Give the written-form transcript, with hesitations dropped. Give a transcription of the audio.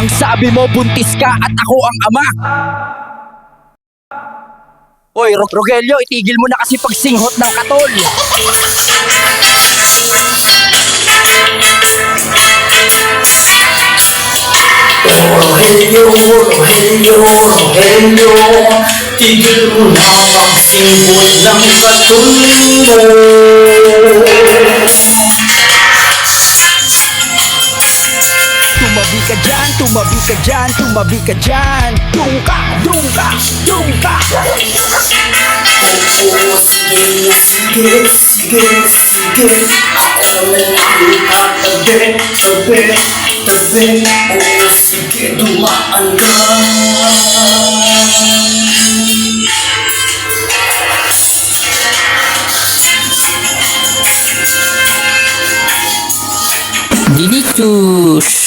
Ang sabi mo buntis ka at ako ang ama. Hoy, Rogelio, itigil mo na kasi pagsinghot ng katol. Rogelio, Rogelio, Rogelio, tigil mo na magsinghot ng katol mo. Tumabi ka dyan, tumabi ka dyan, tumabi ka dyan. Dungka, dungka, dungka. Oo, sige, sige, sige, sige. Ako itatabi, tabi, tabi. Oo, sige, dumaan ka. Delicious.